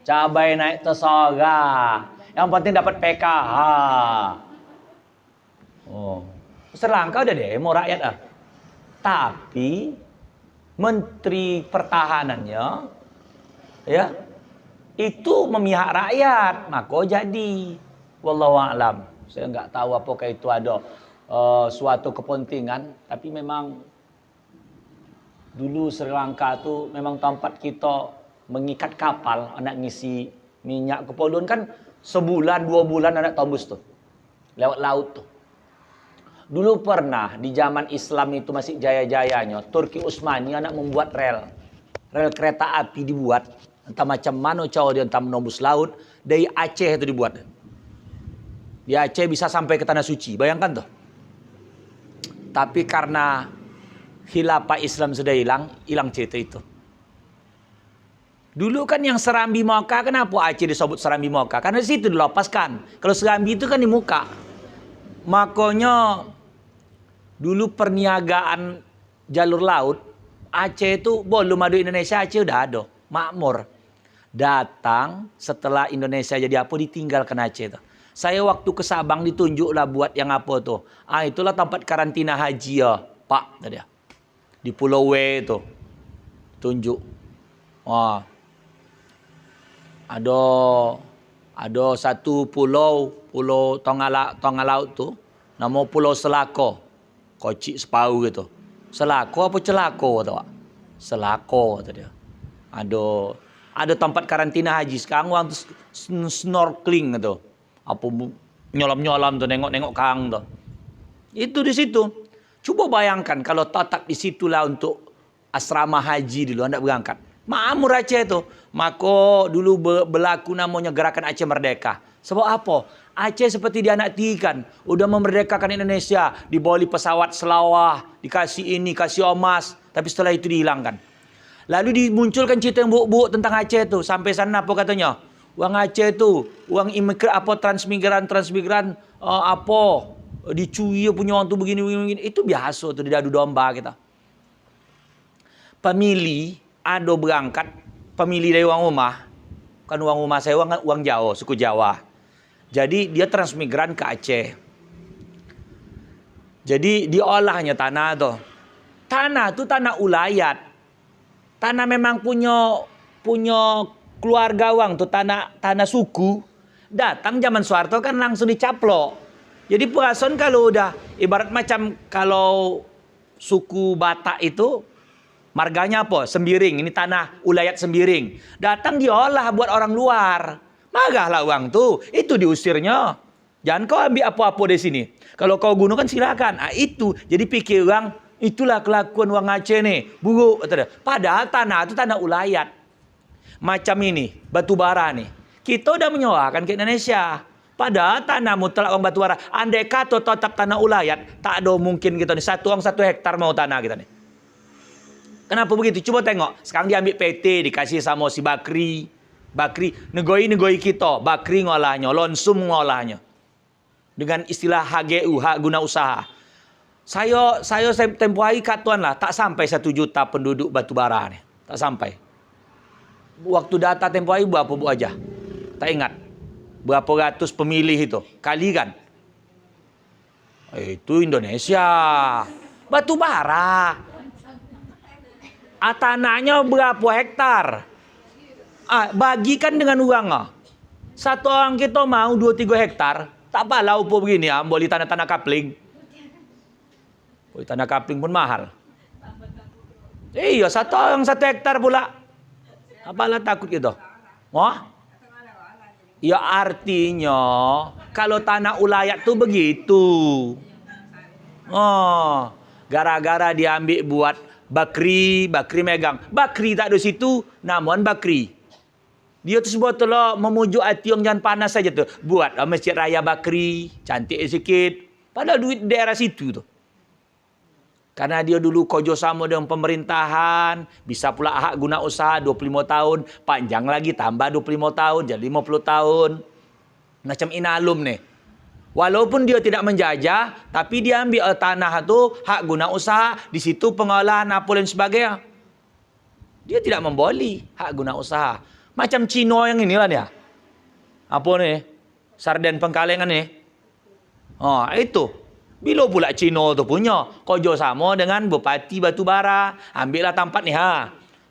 Speaker 1: Cabai naik, tersorah. Yang penting dapat PKH. Sri Lanka udah demo rakyat Tapi Menteri Pertahanannya ya itu memihak rakyat, maka jadi wallahu a'lam. Saya enggak tahu apakah itu ada suatu kepentingan, tapi memang dulu Sri Lanka tu memang tempat kita mengikat kapal nak ngisi minyak ke Polon kan sebulan 2 bulan anak tembus tu lewat laut tu. Dulu pernah di zaman Islam itu masih jaya-jayanya Turki Utsmani anak membuat rel kereta api dibuat. Entah macam mana cara dia entah menembus laut. Dari Aceh itu dibuat. Di Aceh bisa sampai ke Tanah Suci. Bayangkan tuh. Tapi karena khilafah Islam sudah hilang cerita itu. Dulu kan yang Serambi Moka, kenapa Aceh disebut Serambi Moka? Karena di situ dilopaskan. Kalau Serambi itu kan di muka. Makanya dulu perniagaan jalur laut, Aceh itu belum ada Indonesia, Aceh udah ada. Makmur. Datang setelah Indonesia jadi apa ditinggalkan Aceh tuh. Saya waktu ke Sabang ditunjuklah buat yang apa tuh. Itulah tempat karantina haji ya, Pak tadi. Di Pulau W itu. Tunjuk. Wah, ada ada satu pulau tengah laut tu, nama Pulau Selako. Kocik sepau gitu. Selako apa celako tau tak? Selako kata dia. Ada tempat karantina haji. Sekarang orang tu snorkeling gitu. Apa nyolam-nyolam tu nengok-nengok kang tu. Itu di situ. Cuba bayangkan kalau tetap di situlah untuk asrama haji dulu anda berangkat. Makmur Aceh tu. Maka dulu berlaku namanya Gerakan Aceh Merdeka. Sebab apa? Aceh seperti dianaktikan. Udah memerdekakan Indonesia. Diboli pesawat selawah. Dikasih ini, kasih emas. Tapi setelah itu dihilangkan. Lalu dimunculkan cerita yang buruk-buruk tentang Aceh tu. Sampai sana apa katanya? Uang Aceh tu. Uang transmigran. Dicuri punya orang tu begini. Itu biasa tu. Dia adu domba kita. Pemilih ada berangkat. Pemilih dari uang rumah. Kan uang rumah saya uang Jawa. Suku Jawa. Jadi dia transmigran ke Aceh. Jadi diolahnya tanah tu. Tanah tu tanah ulayat. Tanah memang punya keluarga orang tu, tanah suku. Datang zaman Soeharto kan langsung dicaplok. Jadi perasaan kalau udah ibarat macam kalau suku Batak itu marganya apa? Sembiring. Ini tanah ulayat Sembiring. Datang diolah buat orang luar. Marahlah orang tu. Itu diusirnya. Jangan kau ambil apa-apa dari sini. Kalau kau guna kan silakan. Itu. Jadi pikir orang, itulah kelakuan orang Aceh ni. Buruk. Padahal tanah itu tanah ulayat. Macam ini. Batu bara ni. Kita dah menyewakan ke Indonesia. Padahal tanah mutlak orang batu bara. Andai kata tetap tanah ulayat. Tak ada mungkin kita ni. Satu orang 1 hektar mau tanah kita ni. Kenapa begitu? Cuba tengok. Sekarang dia ambil PT. Dikasih sama si Bakri. Negoi kita. Bakri ngolahnya. Lonsum ngolahnya. Dengan istilah HGU. Hak guna usaha. Saya tempoh hari kat tuan lah. Tak sampai 1 juta penduduk batubara ni. Tak sampai. Waktu data tempoh hari berapa bu aja? Tak ingat. Berapa ratus pemilih itu. Kali kan? Itu Indonesia. Batubara. Tanahnya berapa hektar? Bagikan dengan orang. Satu orang kita mau 2-3 hektar. Tak apalah apa begini ya. Boleh tanah-tanah kapling. Boleh tanah kapling pun mahal. Iya, satu orang 1 hektar pula. Apalah takut gitu. Wah? Ya artinya kalau tanah ulayat tuh begitu. Gara-gara diambil buat Bakri megang. Bakri tak ada situ, namun Bakri. Dia tu sebetulnya memujuk hati orang jangan panas saja tu. Buat Masjid Raya Bakri, cantik sikit. Padahal duit daerah situ tu. Karena dia dulu kerjasama dengan pemerintahan, bisa pula hak guna usaha 25 tahun, panjang lagi tambah 25 tahun, jadi 50 tahun. Macam Inalum ni. Walaupun dia tidak menjajah, tapi dia ambil tanah tu, hak guna usaha, di situ pengolahan apa dan sebagainya. Dia tidak memboli hak guna usaha. Macam Cino yang inilah dia. Apa ni? Sarden Pengkalengan ni. Itu. Bila pula Cino tu punya kerja sama dengan Bupati Batubara. Ambillah tempat ni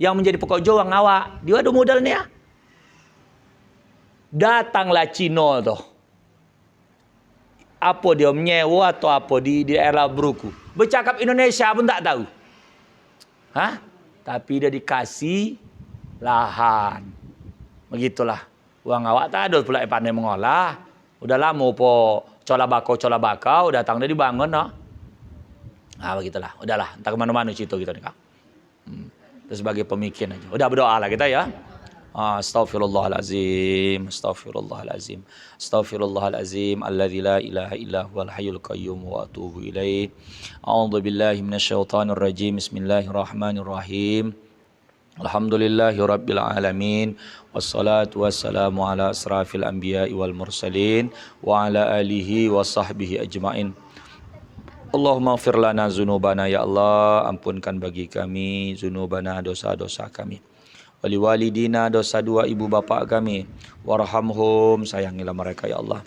Speaker 1: Yang menjadi pekerja orang awak. Dia ada modal ni Datanglah Cino tu. Apa dia menyewa atau apa di daerah Bruku. Bercakap Indonesia pun tak tahu. Tapi dia dikasih lahan. Begitulah. Orang awak tak ada pula pandai mengolah. Udah lama po cola bakau datang dia dibangun begitulah. Udahlah, entah ke mana-mana cerita kita ni kak. Itu sebagai pemikiran aja. Udah berdoa lah kita ya. Astaghfirullahalazim. Alladzi la ilaha illa huwal hayyul qayyum wa atubu ilaih. A'udzu billahi minasyaitonir rajim. Bismillahirrahmanirrahim. Alhamdulillahi rabbil alamin. Wassalatu wassalamu ala asrafil anbiya'i wal mursalin wa ala alihi wa sahbihi ajmain. Allahumma ighfir lana dzunubana ya Allah, ampunkan bagi kami dzunubana, dosa-dosa kami. Wali walidina, dosa dua ibu bapa kami. Warhamhum, sayangilah mereka ya Allah.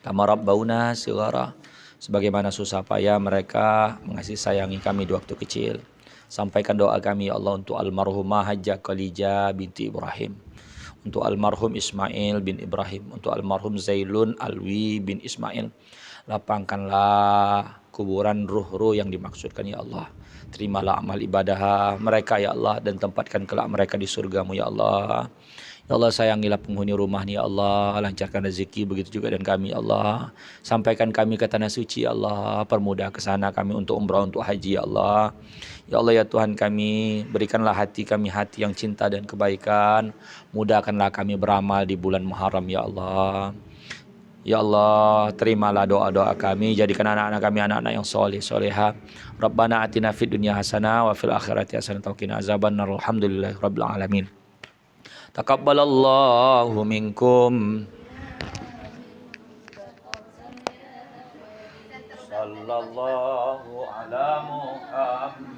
Speaker 1: Kama rabbauna shighara, sebagaimana susah payah mereka mengasihi sayangi kami di waktu kecil. Sampaikan doa kami ya Allah untuk almarhumah Hajjah Khalijah binti Ibrahim, untuk almarhum Ismail bin Ibrahim, untuk almarhum Zailun Alwi bin Ismail. Lapangkanlah kuburan ruh-ruh yang dimaksudkan ya Allah. Terimalah amal ibadah mereka ya Allah, dan tempatkan kelak mereka di surgamu ya Allah. Ya Allah, sayangilah penghuni rumah ni ya Allah, lancarkan rezeki, begitu juga dan kami ya Allah. Sampaikan kami ke tanah suci ya Allah, permudah ke sana kami untuk umrah, untuk haji ya Allah. Ya Allah ya Tuhan kami, berikanlah hati kami hati yang cinta dan kebaikan. Mudahkanlah kami beramal di bulan Muharram ya Allah. Ya Allah, terimalah doa-doa kami, jadikan anak-anak kami anak-anak yang soleh soleha. Rabbana atina fid dunya hasanah wa fil akhirati hasanah wa qina azabannar. Alhamdulillahirabbil alamin. Taqabbalallahu minkum. Sallallahu ala Muhammad.